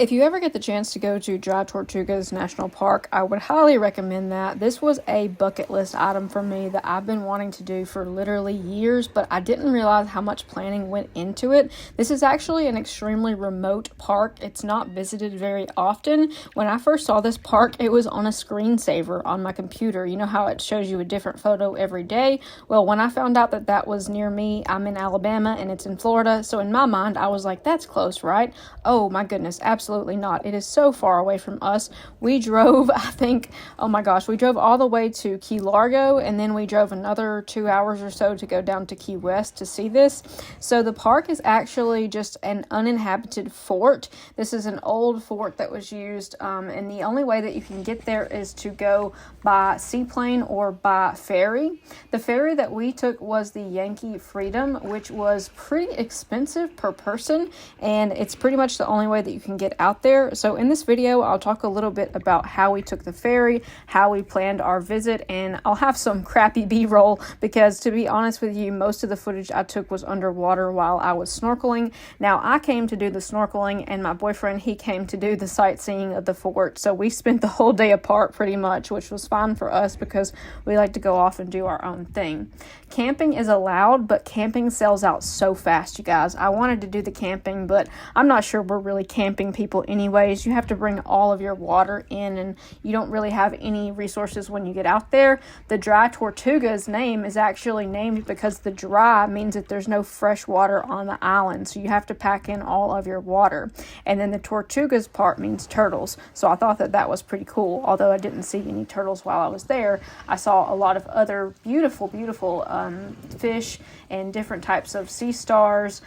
If you ever get the chance to go to Dry Tortugas National Park, I would highly recommend that. This was a bucket list item for me that I've been wanting to do for literally years, but I didn't realize how much planning went into it. This is actually an extremely remote park. It's not visited very often. When I first saw this park, it was on a screensaver on my computer. You know how it shows you a different photo every day? Well, when I found out that that was near me, I'm in Alabama and it's in Florida, so in my mind, I was like, that's close, right? Oh my goodness, absolutely not. It is so far away from us. We drove, we drove all the way to Key Largo, and then we drove another 2 hours or so to go down to Key West to see this. So the park is actually just an uninhabited fort. This is an old fort that was used, and the only way that you can get there is to go by seaplane or by ferry. The ferry that we took was the Yankee Freedom, which was pretty expensive per person, and it's pretty much the only way that you can get out there. So in this video, I'll talk a little bit about how we took the ferry, how we planned our visit, and I'll have some crappy B-roll because, to be honest with you, most of the footage I took was underwater while I was snorkeling. Now, I came to do the snorkeling, and my boyfriend, he came to do the sightseeing of the fort. So we spent the whole day apart pretty much, which was fine for us because we like to go off and do our own thing. Camping is allowed, but camping sells out so fast, you guys. I wanted to do the camping, but I'm not sure we're really camping people anyways. You have to bring all of your water in, and you don't really have any resources when you get out there. The Dry Tortugas name is actually named because the dry means that there's no fresh water on the island, so you have to pack in all of your water. And then the Tortugas part means turtles, so I thought that that was pretty cool. Although I didn't see any turtles while I was there, I saw a lot of other beautiful fish and different types of sea stars.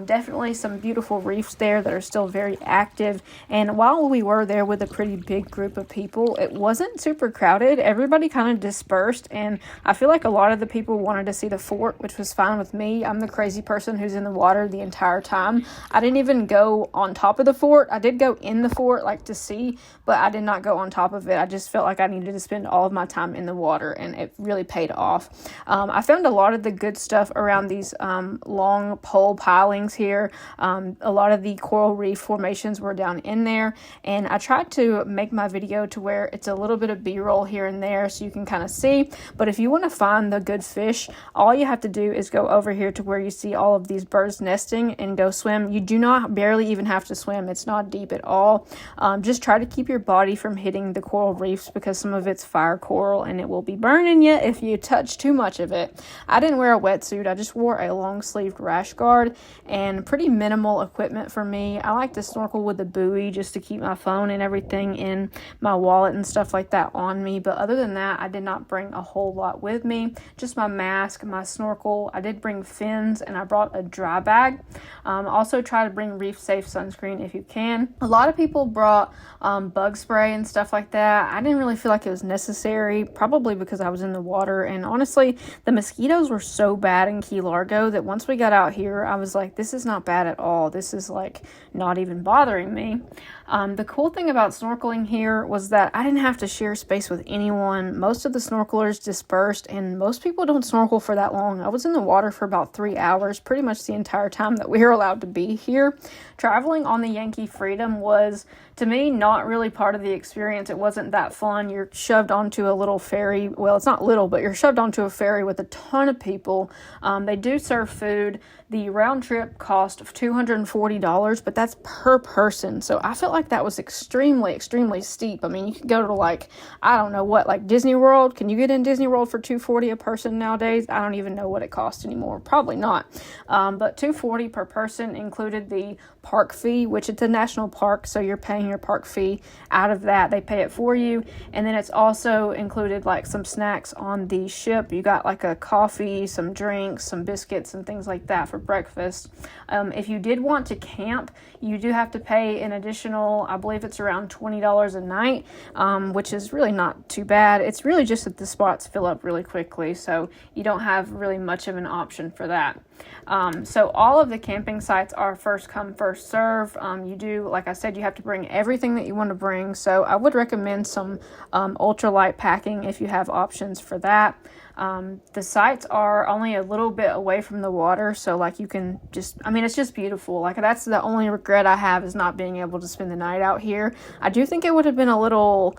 Definitely some beautiful reefs there that are still very active. And while we were there with a pretty big group of people, it wasn't super crowded. Everybody kind of dispersed, and I feel like a lot of the people wanted to see the fort, which was fine with me. I'm the crazy person who's in the water the entire time. I didn't even go on top of the fort. I did go in the fort, like, to see, but I did not go on top of it. I just felt like I needed to spend all of my time in the water, and it really paid off. I found a lot of the good stuff around these long pole pilings here. A lot of the coral reef formations were down in there, and I tried to make my video to where it's a little bit of B-roll here and there so you can kind of see. But if you want to find the good fish, all you have to do is go over here to where you see all of these birds nesting and go swim. You do not barely even have to swim. It's not deep at all. Just try to keep your body from hitting the coral reefs because some of it's fire coral and it will be burning you if you touch too much of it. I didn't wear a wetsuit. I just wore a long-sleeved rash guard and pretty minimal equipment for me. I like to snorkel with a buoy just to keep my phone and everything in my wallet and stuff like that on me. But other than that, I did not bring a whole lot with me. Just my mask, my snorkel. I did bring fins, and I brought a dry bag. Also try to bring reef-safe sunscreen if you can. A lot of people brought bug spray and stuff like that. I didn't really feel like it was necessary, probably because I was in the water. And honestly, the mosquitoes were so bad in Key Largo that once we got out here, I was like, this is not bad at all. This is like not even bothering me. The cool thing about snorkeling here was that I didn't have to share space with anyone. Most of the snorkelers dispersed, and most people don't snorkel for that long. I was in the water for about 3 hours, pretty much the entire time that we were allowed to be here. Traveling on the Yankee Freedom was, to me, not really part of the experience. It wasn't that fun. You're shoved onto a little ferry. Well, it's not little, but you're shoved onto a ferry with a ton of people. They do serve food. The round trip cost $240, but that's per person. So I felt like that was extremely steep. I mean, you could go to like Disney World. Can you get in Disney World for $240 a person nowadays? I don't even know what it costs anymore. Probably not. But $240 per person included the park fee, which it's a national park, so you're paying your park fee out of that. They pay it for you, and then it's also included like some snacks on the ship. You got like a coffee, some drinks, some biscuits, and things like that for breakfast. If you did want to camp, you do have to pay an additional, I believe it's around $20 a night, which is really not too bad. It's really just that the spots fill up really quickly, so you don't have really much of an option for that. So all of the camping sites are first come, first serve. You do, like I said, you have to bring everything that you want to bring. So I would recommend some ultralight packing if you have options for that. The sites are only a little bit away from the water, so like you can just, I mean, it's just beautiful. Like that's the only regret I have, is not being able to spend the night out here. I do think it would have been a little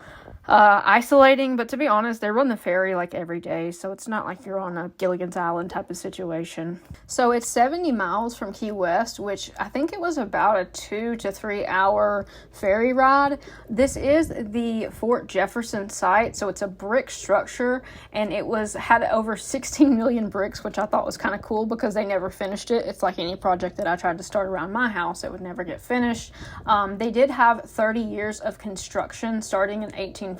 isolating, but to be honest, they run the ferry like every day, so it's not like you're on a Gilligan's Island type of situation. So it's 70 miles from Key West, which I think it was about a 2 to 3 hour ferry ride. This is the Fort Jefferson site, so it's a brick structure, and it had over 16 million bricks, which I thought was kind of cool because they never finished it. It's like any project that I tried to start around my house, it would never get finished. They did have 30 years of construction starting in 1846,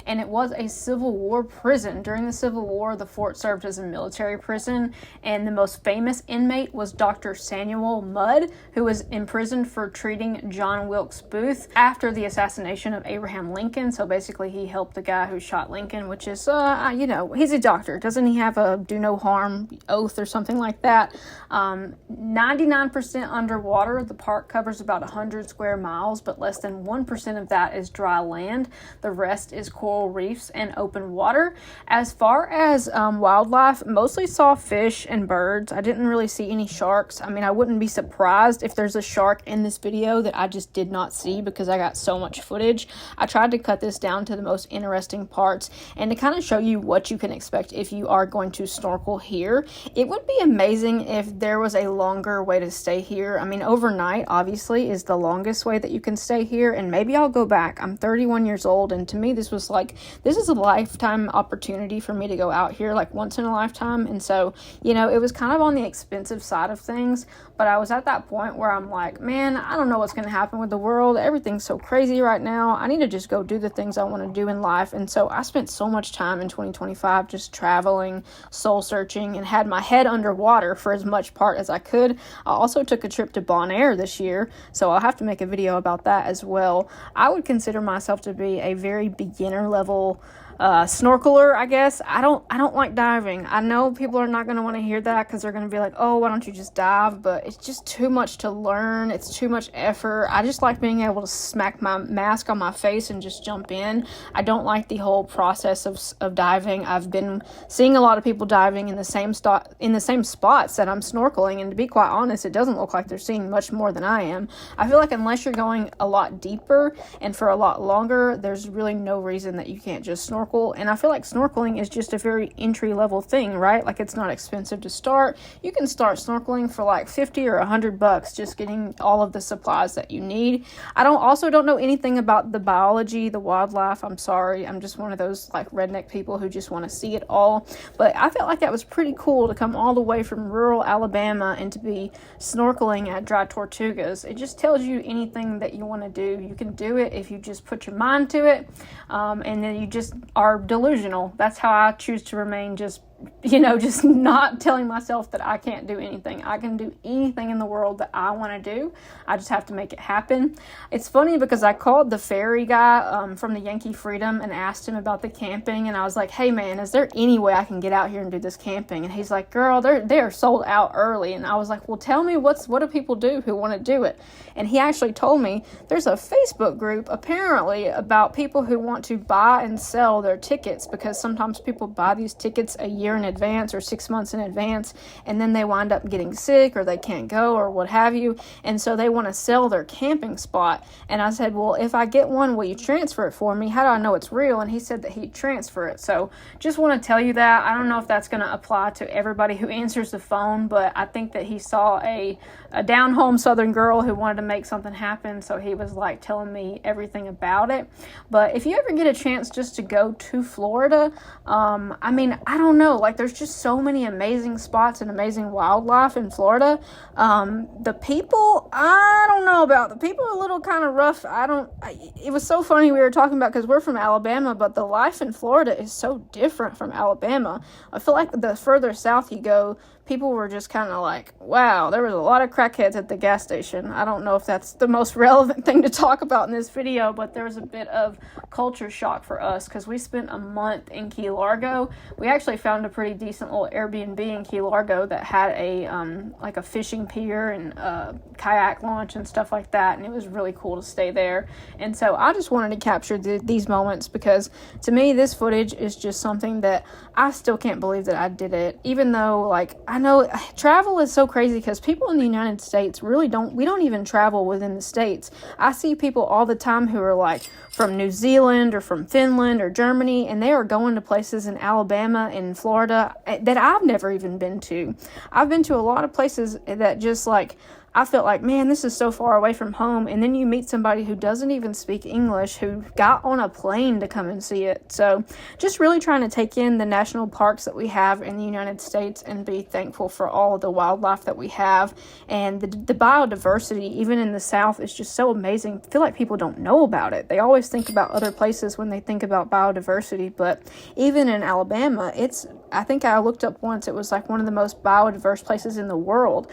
and it was a Civil War prison. During the Civil War, the fort served as a military prison, and the most famous inmate was Dr. Samuel Mudd, who was imprisoned for treating John Wilkes Booth after the assassination of Abraham Lincoln. So basically he helped the guy who shot Lincoln, which is, he's a doctor. Doesn't he have a do no harm oath or something like that? 99% underwater. The park covers about 100 square miles, but less than 1% of that is dry land. The rest is coral reefs and open water. As far as wildlife, mostly saw fish and birds. I didn't really see any sharks. I mean, I wouldn't be surprised if there's a shark in this video that I just did not see because I got so much footage. I tried to cut this down to the most interesting parts and to kind of show you what you can expect if you are going to snorkel here. It would be amazing if there was a longer way to stay here. I mean, overnight obviously is the longest way that you can stay here, and maybe I'll go back. I'm 31 years old, and to me this is a lifetime opportunity for me to go out here, like once in a lifetime. And so, it was kind of on the expensive side of things, but I was at that point where I'm like, man, I don't know what's going to happen with the world. Everything's so crazy right now. I need to just go do the things I want to do in life. And so I spent so much time in 2025 just traveling, soul searching, and had my head underwater for as much part as I could. I also took a trip to Bonaire this year, so I'll have to make a video about that as well. I would consider myself to be a very beginner level snorkeler, I guess. I don't like diving. I know people are not going to want to hear that because they're going to be like, oh, why don't you just dive? But it's just too much to learn. It's too much effort. I just like being able to smack my mask on my face and just jump in. I don't like the whole process of diving. I've been seeing a lot of people diving in the same spots that I'm snorkeling, and to be quite honest, it doesn't look like they're seeing much more than I am. I feel like unless you're going a lot deeper and for a lot longer, there's really no reason that you can't just snorkel. And I feel like snorkeling is just a very entry-level thing, right? Like, it's not expensive to start. You can start snorkeling for like $50 or $100, just getting all of the supplies that you need. I don't know anything about the biology, the wildlife. I'm sorry. I'm just one of those like redneck people who just want to see it all. But I felt like that was pretty cool to come all the way from rural Alabama and to be snorkeling at Dry Tortugas. It just tells you anything that you want to do, you can do it if you just put your mind to it. And then you just are delusional. That's how I choose to remain, just not telling myself that I can't do anything. I can do anything in the world that I want to do. I just have to make it happen. It's funny because I called the ferry guy from the Yankee Freedom and asked him about the camping, and I was like, hey man, is there any way I can get out here and do this camping? And he's like, girl, they are sold out early. And I was like, well, tell me what do people do who want to do it? And he actually told me there's a Facebook group apparently about people who want to buy and sell their tickets, because sometimes people buy these tickets a year in advance or 6 months in advance, and then they wind up getting sick or they can't go or what have you, and so they want to sell their camping spot. And I said, well, if I get one, will you transfer it for me? How do I know it's real? And he said that he'd transfer it. So just want to tell you that. I don't know if that's going to apply to everybody who answers the phone, but I think that he saw a down-home southern girl who wanted to make something happen, so he was like telling me everything about it. But if you ever get a chance just to go to Florida, I don't know, like there's just so many amazing spots and amazing wildlife in Florida. The people, I don't know about. The people are a little kind of rough. It was so funny we were talking about, because we're from Alabama, but the life in Florida is so different from Alabama. I feel like the further south you go, people were just kind of like, wow, there was a lot of crackheads at the gas station. I don't know if that's the most relevant thing to talk about in this video, but there was a bit of culture shock for us because we spent a month in Key Largo. We actually found a pretty decent little Airbnb in Key Largo that had a like a fishing pier and kayak launch and stuff like that, and it was really cool to stay there. And so I just wanted to capture these moments because to me this footage is just something that I still can't believe that I did it, even though, like, I know travel is so crazy because people in the United States we don't even travel within the states. I see people all the time who are like from New Zealand or from Finland or Germany, and they are going to places in Alabama and Florida that I've never even been to. I've been to a lot of places that just like I felt like, man, this is so far away from home. And then you meet somebody who doesn't even speak English, who got on a plane to come and see it. So just really trying to take in the national parks that we have in the United States and be thankful for all of the wildlife that we have. And the biodiversity, even in the South, is just so amazing. I feel like people don't know about it. They always think about other places when they think about biodiversity. But even in Alabama, I think I looked up once, it was like one of the most biodiverse places in the world.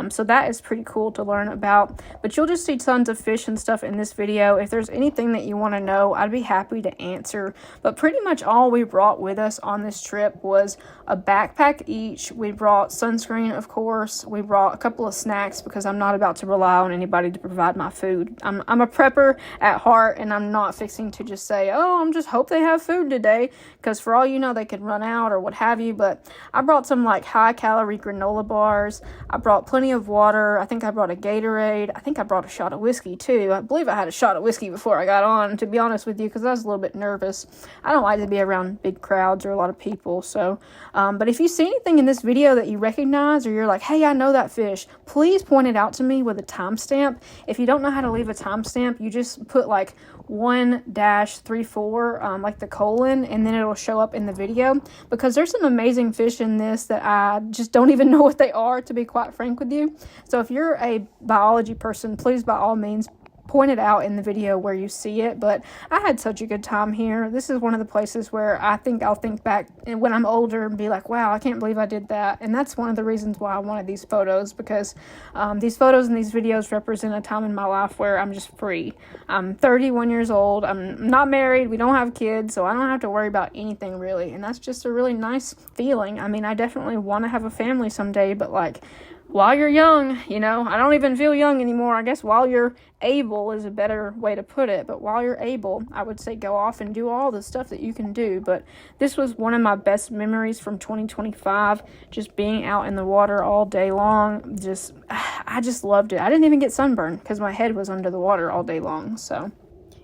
So that is pretty cool to learn about. But you'll just see tons of fish and stuff in this video. If there's anything that you want to know, I'd be happy to answer. But pretty much all we brought with us on this trip was a backpack each. We brought sunscreen, of course. We brought a couple of snacks because I'm not about to rely on anybody to provide my food. I'm a prepper at heart, and I'm not fixing to just say, oh, I'm just hope they have food today, because for all you know, they could run out or what have you. But I brought some like high calorie granola bars. I brought plenty of water. I think I brought a Gatorade. I think I brought a shot of whiskey too. I believe I had a shot of whiskey before I got on, to be honest with you, because I was a little bit nervous. I don't like to be around big crowds or a lot of people. So, but if you see anything in this video that you recognize, or you're like, hey, I know that fish, please point it out to me with a timestamp. If you don't know how to leave a timestamp, you just put like 1-34, like the colon, and then it'll show up in the video, because there's some amazing fish in this that I just don't even know what they are, to be quite frank with you. So if you're a biology person, please by all means point it out in the video where you see it. But I had such a good time here. This is one of the places where I think I'll think back when I'm older and be like, wow, I can't believe I did that. And that's one of the reasons why I wanted these photos, because these photos and these videos represent a time in my life where I'm just free. I'm 31 years old. I'm not married. We don't have kids, so I don't have to worry about anything really. And that's just a really nice feeling. I mean, I definitely want to have a family someday, but like, while you're young, you know, I don't even feel young anymore. I guess while you're able is a better way to put it. But while you're able, I would say go off and do all the stuff that you can do. But this was one of my best memories from 2025, just being out in the water all day long. I just loved it. I didn't even get sunburned because my head was under the water all day long. So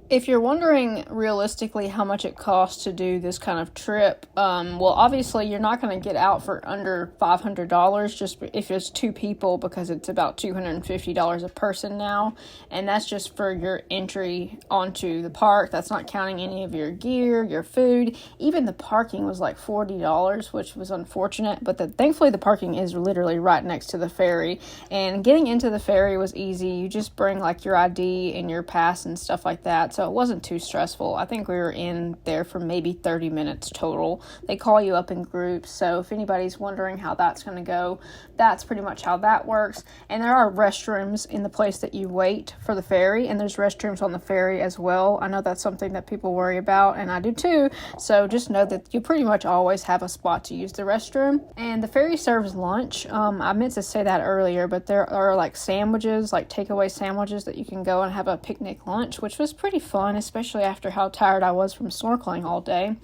if you're wondering realistically how much it costs to do this kind of trip, well, obviously you're not going to get out for under $500 just if it's two people, because it's about $250 a person now, and that's just for your entry onto the park. That's not counting any of your gear, your food. Even the parking was like $40, which was unfortunate, but thankfully the parking is literally right next to the ferry, and getting into the ferry was easy. You just bring like your ID and your pass and stuff like that. So it wasn't too stressful. I think we were in there for maybe 30 minutes total. They call you up in groups, so if anybody's wondering how that's going to go, that's pretty much how that works. And there are restrooms in the place that you wait for the ferry, and there's restrooms on the ferry as well. I know that's something that people worry about, and I do too, so just know that you pretty much always have a spot to use the restroom. And the ferry serves lunch. I meant to say that earlier, but there are like sandwiches, like takeaway sandwiches that you can go and have a picnic lunch, which was pretty fun, especially after how tired I was from snorkeling all day.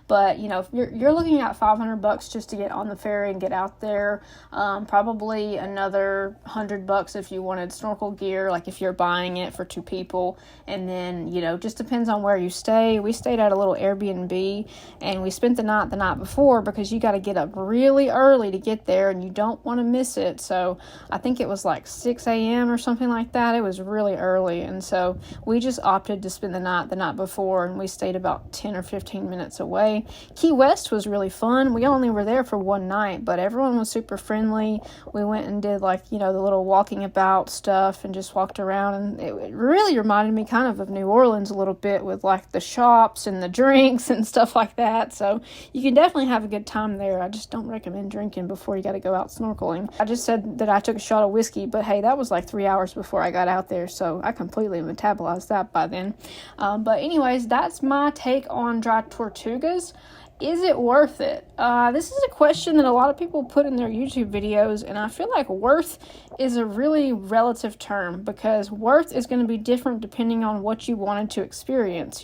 But you know, if you're looking at $500 just to get on the ferry and get out there. Probably another $100 if you wanted snorkel gear, like if you're buying it for two people. And then, you know, just depends on where you stay. We stayed at a little Airbnb, and we spent the night before, because you got to get up really early to get there, and you don't want to miss it. So I think it was like 6 a.m. or something like that. It was really early, and so we just opted to spend the night before, and we stayed about 10 or 15 minutes away. Key West was really fun. We only were there for one night, but everyone was super friendly. We went and did like, the little walking about stuff and just walked around, and it really reminded me kind of New Orleans a little bit with like the shops and the drinks and stuff like that. So you can definitely have a good time there. I just don't recommend drinking before you got to go out snorkeling. I just said that I took a shot of whiskey, but hey, that was like 3 hours before I got out there, so I completely metabolized that by then. But anyways, that's my take on Dry Tortugas. Is it worth it? This is a question that a lot of people put in their YouTube videos, and I feel like worth is a really relative term, because worth is going to be different depending on what you wanted to experience.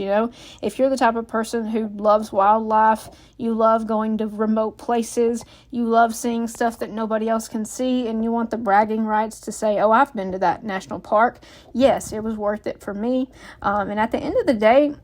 If you're the type of person who loves wildlife, you love going to remote places, you love seeing stuff that nobody else can see, and you want the bragging rights to say, oh, I've been to that national park, yes, it was worth it for me. And at the end of the day,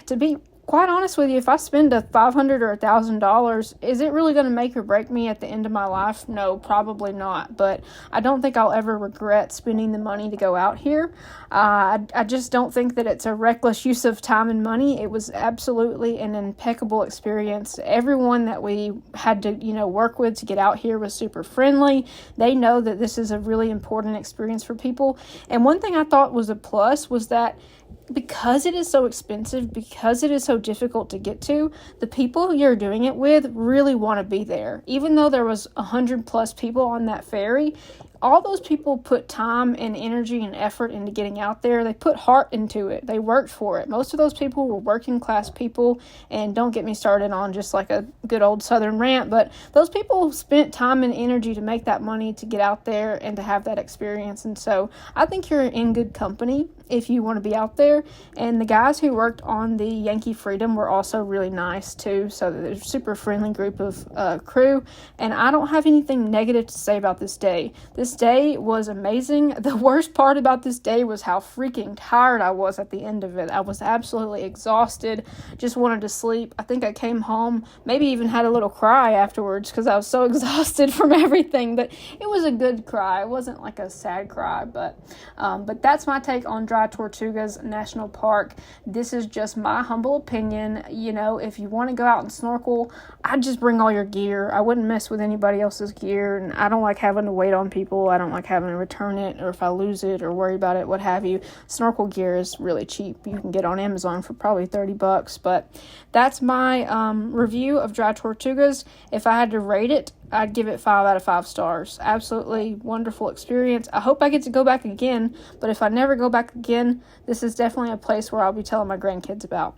to be quite honest with you, if I spend $500 or $1,000, is it really going to make or break me at the end of my life? No, probably not. But I don't think I'll ever regret spending the money to go out here. I just don't think that it's a reckless use of time and money. It was absolutely an impeccable experience. Everyone that we had to, work with to get out here was super friendly. They know that this is a really important experience for people. And one thing I thought was a plus was that because it is so expensive, because it is so difficult to get to, the people you're doing it with really want to be there. Even though there was 100+ people on that ferry, all those people put time and energy and effort into getting out there. They put heart into it. They worked for it. Most of those people were working class people, and don't get me started on just like a good old Southern rant, but those people spent time and energy to make that money to get out there and to have that experience. And so I think you're in good company if you want to be out there. And the guys who worked on the Yankee Freedom were also really nice too. So they're a super friendly group of crew. And I don't have anything negative to say about this day. This day was amazing. The worst part about this day was how freaking tired I was at the end of it. I was absolutely exhausted, just wanted to sleep. I think I came home, maybe even had a little cry afterwards because I was so exhausted from everything. But it was a good cry. It wasn't like a sad cry, but that's my take on Dry Tortugas National Park. This is just my humble opinion. If you want to go out and snorkel, I'd just bring all your gear. I wouldn't mess with anybody else's gear, and I don't like having to wait on people. I don't like having to return it, or if I lose it or worry about it, what have you. Snorkel gear is really cheap. You can get on Amazon for probably $30, but that's my review of Dry Tortugas. If I had to rate it, I'd give it 5 out of 5 stars. Absolutely wonderful experience. I hope I get to go back again, but if I never go back again, this is definitely a place where I'll be telling my grandkids about.